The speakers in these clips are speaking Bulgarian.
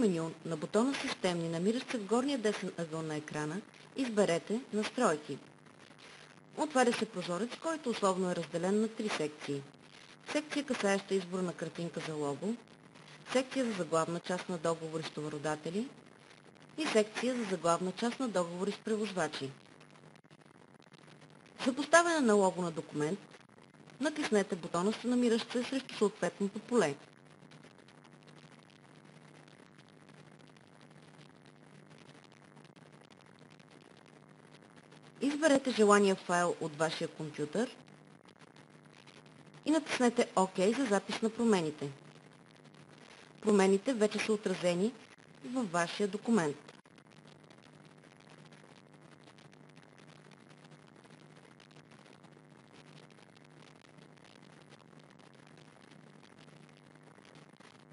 меню на бутона Системни, намиращ се в горния десен ъгъл на екрана, изберете Настройки. Отваря се прозорец, който условно е разделен на 3 секции. Секция, касаеща избор на картинка за лого, секция за заглавна част на договори с товародатели и секция за заглавна част на договори с превозвачи. За поставяне на лого на документ, натиснете бутона, намиращ се срещу съответното поле. Изберете желания файл от вашия компютър и натиснете ОК за запис на промените. Промените вече са отразени във вашия документ.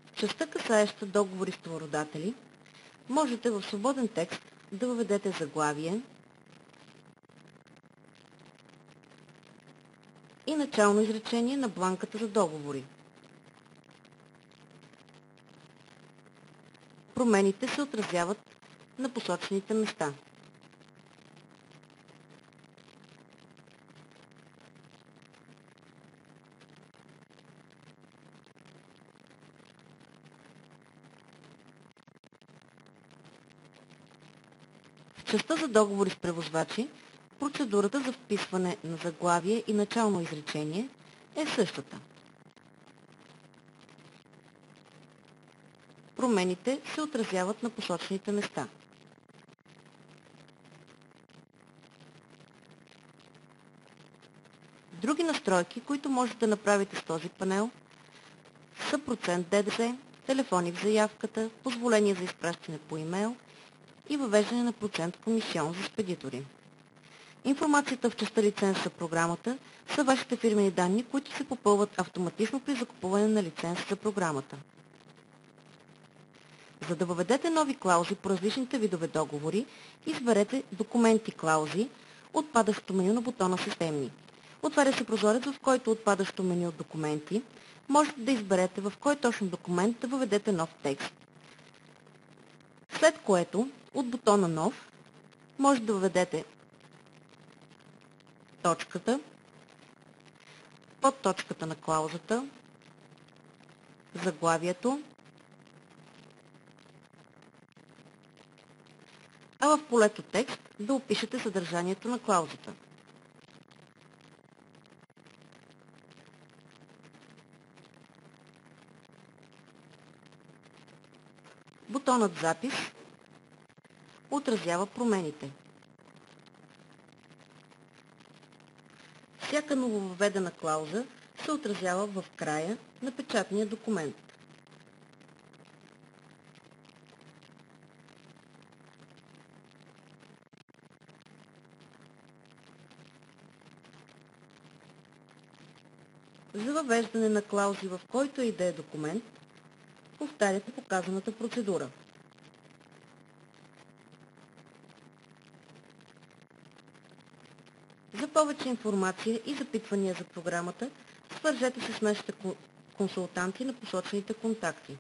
В частта, касаеща договори с товародатели, можете в свободен текст да въведете заглавие и начално изречение на бланката за договори. Промените се отразяват на посочените места. В частта за договори с превозвачи, процедурата за вписване на заглавие и начално изречение е същата. Промените се отразяват на посочените места. Други настройки, които можете да направите с този панел, са процент ДДС, телефони в заявката, позволение за изпращане по имейл и въвеждане на процент комисион за спедитори. Информацията в частта лиценз за програмата са вашите фирмени данни, които се попълват автоматично при закупуване на лиценз за програмата. За да въведете нови клаузи по различните видове договори, изберете Документи клаузи, отпадащото меню на бутона Системни. Отваря се прозорец, в който отпадащо меню от документи. Можете да изберете в кой точно документ да въведете нов текст. След което от бутона Нов може да въведете точката, подточката на клаузата, заглавието, а в полето текст да опишете съдържанието на клаузата. Бутонът Запис отразява промените. Всяка нововъведена клауза се отразява в края на печатния документ. За въвеждане на клаузи в който и да е документ, повтаряте показаната процедура. За повече информация и запитвания за програмата, свържете се с нашите консултанти на посочените контакти.